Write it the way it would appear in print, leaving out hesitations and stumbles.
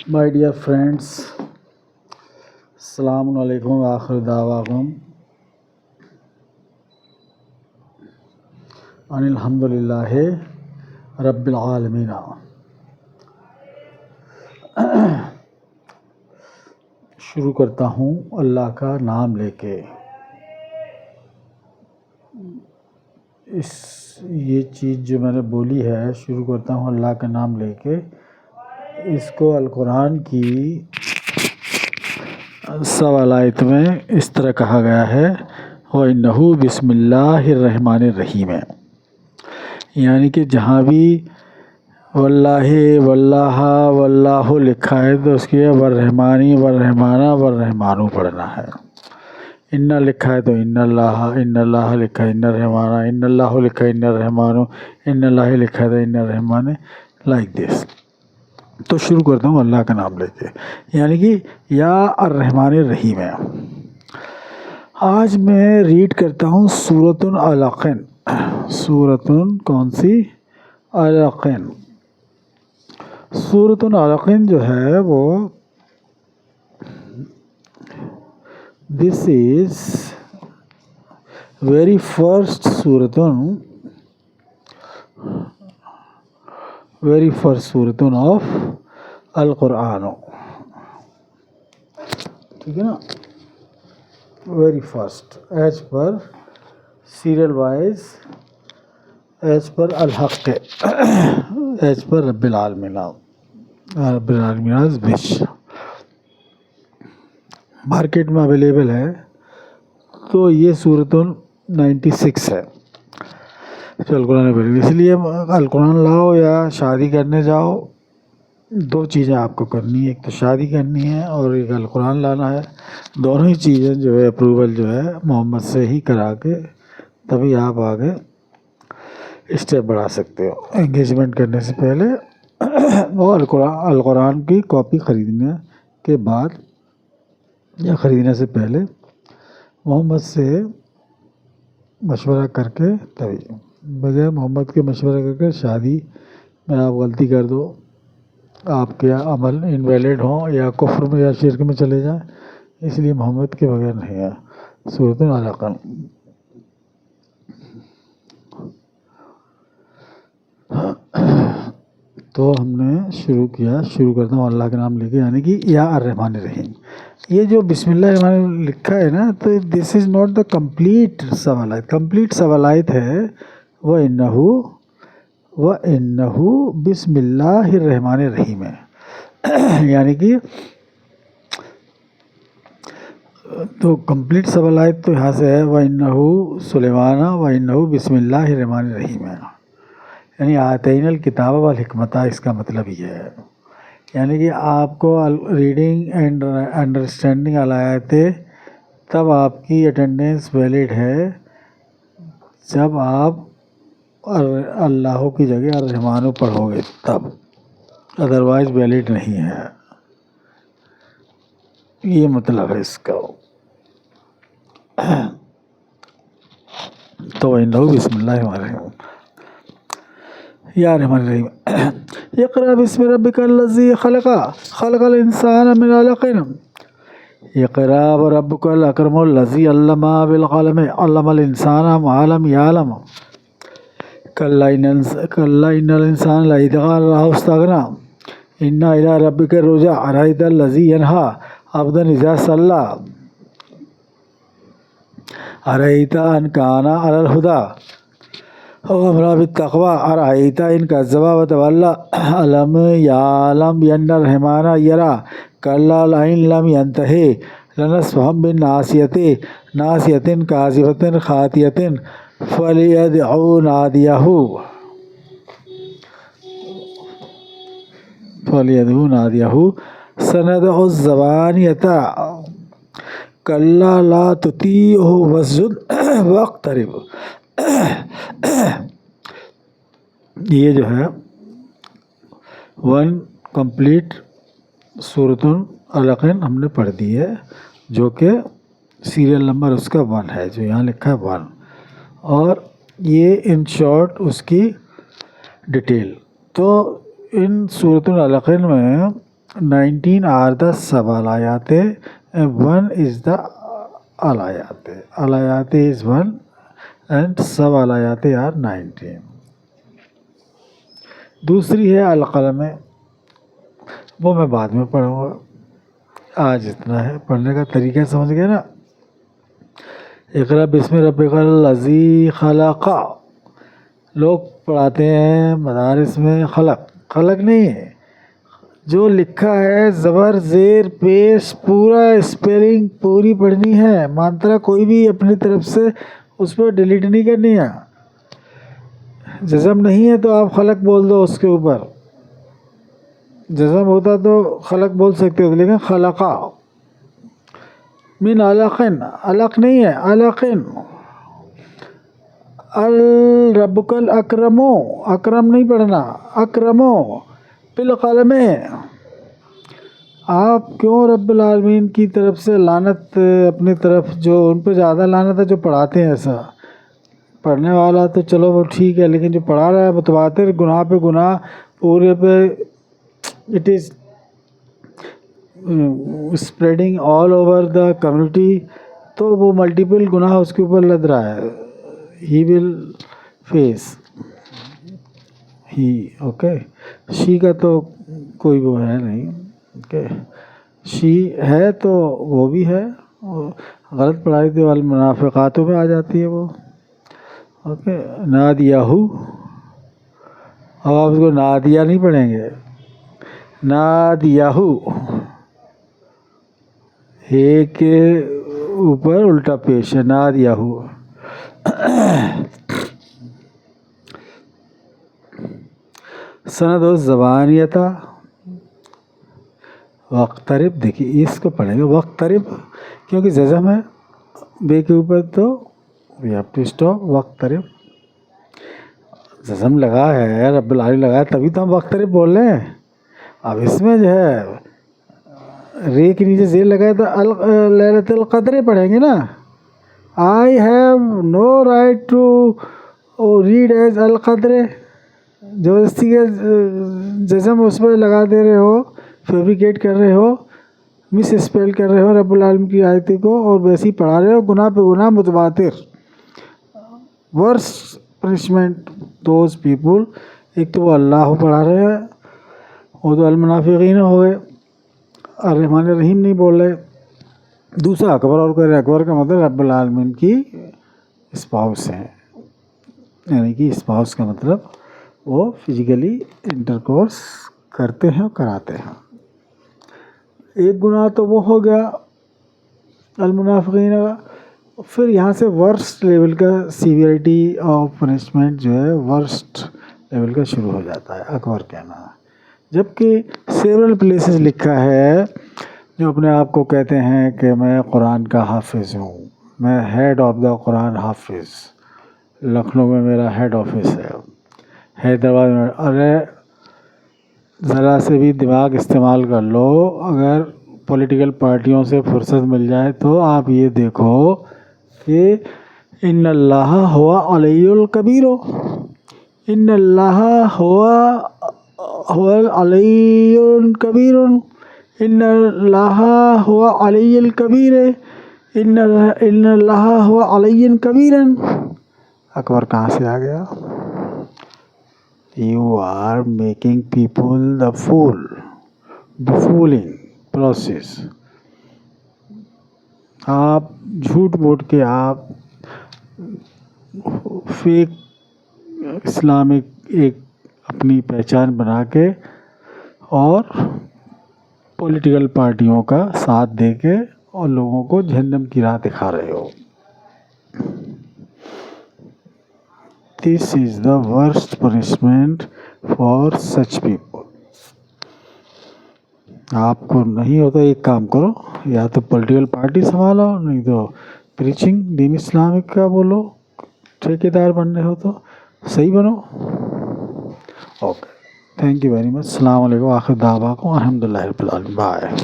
My dear friends, Assalamu alaikum wa akhir da'wakum Alhamdulillahi Rabbil Alameen. شروع کرتا ہوں اللہ کا نام لے کے. یہ چیز جو میں نے بولی ہے، شروع کرتا ہوں اللہ کا نام لے کے، اس کو القرآن کی سوال آیت میں اس طرح کہا گیا ہے، وَإِنَّهُ بسم اللہ الرحمن الرحیم ہے. یعنی کہ جہاں بھی واللہ واللہ واللہ لکھا ہے تو اس کی والرحمانی والرحمانہ والرحمانو پڑھنا ہے. ان لکھا ہے تو ان اللہ لکھا ہے ان الرحمانہ، ان اللہ لکھا ہے ان الرحمانو، ان اللہ لکھا ہے تو ان الرحمن، لائک دس. تو شروع کرتا ہوں اللہ کا نام لے کے، یعنی کہ یا الرحمن الرحیم ہے. آج میں ریڈ کرتا ہوں سورۃ علق. سورۃ کون سی؟ علق. سورۃ علق جو ہے وہ دس از ویری فرسٹ سورۃ آف القرآن. ٹھیک ہے نا، very first as per serial wise, as per الحق، ایز پر رب العالمین. رب العالمین وش مارکیٹ میں اویلیبل ہے. تو یہ سورۃ 96 ہے جو القرآن اویلیبل. اس لیے القرآن لاؤ یا شادی کرنے جاؤ، دو چیزیں آپ کو کرنی ہے، ایک تو شادی کرنی ہے اور ایک القرآن لانا ہے. دونوں ہی چیزیں جو ہے اپروول جو ہے محمد سے ہی کرا کے تبھی آپ آگے اسٹیپ بڑھا سکتے ہو. انگیجمنٹ کرنے سے پہلے وہ القرآن کی کاپی خریدنے کے بعد یا خریدنے سے پہلے محمد سے مشورہ کر کے تبھی. بغیر محمد کے مشورہ کر کے شادی میں آپ غلطی کر دو، آپ کے عمل انویلڈ ہوں یا کفر میں یا شرک میں چلے جائیں، اس لیے محمد کے بغیر نہیں ہے. سورۃ علق. تو ہم نے شروع کرتا ہوں اللہ کے نام لے کے، یعنی کہ یا الرحمن الرحیم. یہ جو بسم اللہ الرحمن الرحیم لکھا ہے نا، تو دس از ناٹ دا کمپلیٹ سوالات. کمپلیٹ سوالات ہے وَإِنَّهُ بسم اللہ الرحمن الرحیم ہے. یعنی کہ تو کمپلیٹ سوالات تو یہاں سے ہے وَإِنَّهُ سلیمان وَإِنَّهُ بسم اللہ الرحمن الرحیم ہے. یعنی آتین الکتاب والحکمت، اس کا مطلب یہ ہے. یعنی کہ آپ کو ریڈنگ اینڈ انڈرسٹینڈنگ الآیات، تب آپ کی اٹینڈنس ویلڈ ہے جب آپ اللہ کی جگہ الرحمن پڑھو گے تب، ادروائز ویلڈ نہیں ہے. یہ مطلب ہے اس کا. تو انہو بسم اللہ الرحمن الرحیم یا الرحمن الرحیم. اقرأ بسم ربک الذی خلق الانسان من علق. اقرأ وربک الاکرم الذی علم بالقلم علم الانسان ما لم يعلم. کلا ان الانسان ليطغى ان رآه استغنى ان الى ربک الرجع ارأیت الذی ینہی عبدا اذا صلی ارأیت ان کان علی الہدی وَأَمَرَ بِالتَّقْوَى أَرَأَيْتَ إِنْ كَذَّبَ وَتَوَلَّى أَلَمْ يَعْلَمْ بِأَنَّ الرَّحْمَنَ يَرَى كَلَّا لَئِن لَّمْ يَنْتَهِ لَنَصْفَحًا بِالنَّاصِيَةِ كَاذِبَةٍ خَاطِئَةٍ فَلْيَدْعُ نَادِيَهُ سَنَدْعُ الزَّبَانِيَةَ كَلَّا لَا تُطِيعْهُ وَاسْجُدْ وَاقْتَرِب. یہ جو ہے کمپلیٹ سورۃ علق ہم نے پڑھ دی ہے، جو کہ سیریل نمبر اس کا 1 ہے، جو یہاں لکھا ہے 1. اور یہ ان شارٹ اس کی ڈیٹیل. تو ان سورۃ العلق میں 19 are the sab-alayat and 1 is the alayat. Alayat is 1 and sab-alayat are 19. دوسری ہے القلم، وہ میں بعد میں پڑھوں گا، آج اتنا ہے پڑھنے کا طریقہ سمجھ گئے نا. اقرا بسم ربک الذی خلق، لوگ پڑھاتے ہیں مدارس میں خلق نہیں ہے، جو لکھا ہے زبر زیر پیش پورا اسپیلنگ پوری پڑھنی ہے، مانترا کوئی بھی اپنی طرف سے اس پہ ڈیلیٹ نہیں کرنی ہے. جزم نہیں ہے تو آپ خلق بول دو، اس کے اوپر جزم ہوتا تو خلق بول سکتے ہو، لیکن خلقا من علقن، علق نہیں ہے علقن. الربک الاکرمو، اکرم نہیں پڑھنا، اکرمو بالقلم. آپ کیوں رب العالمین کی طرف سے لعنت اپنی طرف، جو ان پہ زیادہ لعنت ہے جو پڑھاتے ہیں. ایسا پڑھنے والا تو چلو وہ ٹھیک ہے، لیکن جو پڑھا رہا ہے متواتر گناہ پہ گناہ پورے پہ، it is spreading all over the community, تو وہ ملٹیپل گناہ اس کے اوپر لد رہا ہے. ہی ول فیس ہی اوکے. شی کا تو کوئی وہ ہے نہیں، اوکے شی ہے تو وہ بھی ہے، غلط پڑھائی تو والمنافقاتوں میں آ جاتی ہے وہ. اوکے نادیہو، اب آپ اس کو نادیہ نہیں پڑھیں گے، نادیہو ایک کے اوپر الٹا پیش ہے، نادیہو. سند و زبانیتا وقترب، دیکھیے اس کو پڑھیں گے وقترب کیونکہ جزم ہے بے کے اوپر، تو وی ہیو ٹو اسٹاپ وقترب. جزم لگا ہے رب العالمین لگا ہے تبھی تو ہم وقترب بول رہے ہیں. اب اس میں جو ہے رے کے نیچے زیر لگائے تو لیلۃ القدر پڑھیں گے نا. I have no right to read as القدر، زبردستی کے جزم اس پہ لگا دے رہے ہو، فیبریکیٹ کر رہے ہو، مس اسپیل کر رہے ہو رب العالمین کی آیت کو، اور ویسے ہی پڑھا رہے ہو گناہ پہ گناہ متواتر. ورسٹ پنشمنٹ دوز پیپل، ایک تو وہ اللہ پڑھا رہے ہیں، وہ تو المنافقین ہو گئے، الرحمن الرحیم نہیں بول رہے. دوسرا اکبر، اور کوئی اکبر کا مطلب رب العالمین کی اسپاؤس ہیں، یعنی کہ اسپاؤس کا مطلب وہ فزیکلی انٹرکورس کرتے ہیں اور کراتے ہیں. ایک گناہ تو وہ ہو گیا المنافقین کا. پھر یہاں سے ورسٹ لیول کا سیویرٹی آف پنشمنٹ جو ہے ورسٹ لیول کا شروع ہو جاتا ہے اکبر کہنا. جبکہ سیورل پلیسز لکھا ہے جو اپنے آپ کو کہتے ہیں کہ میں قرآن کا حافظ ہوں، میں ہیڈ آف دا قرآن حافظ، لکھنؤ میں میرا ہیڈ آفس ہے، حیدرآباد میں. ارے ذرا سے بھی دماغ استعمال کر لو، اگر پولیٹیکل پارٹیوں سے فرصت مل جائے تو آپ یہ دیکھو کہ ان اللہ ہوا علی الکبیر، ان اللہ ہوا علی الکبیر، ان اللہ ہوا علی الکبیر، ان اللہ ہوا علی کبیر. اکبر کہاں سے آ گیا؟ You are making people the fool, fooling process. آپ جھوٹ بول کے، آپ فیک اسلامک ایک اپنی پہچان بنا کے اور پولیٹیکل پارٹیوں کا ساتھ دے کے اور لوگوں کو جہنم کی راہ دکھا رہے ہو. This is the worst punishment for such people. آپ کو نہیں ہوتا ایک کام کرو، یا تو پولیٹیکل پارٹی سنبھالو، نہیں تو پریچنگ دین اسلامک کا بولو. ٹھیکیدار بننے ہو تو صحیح بنو. Okay thank you very much. السلام علیکم. آخر دعواکم الحمدللہ رب العالمین. بائے.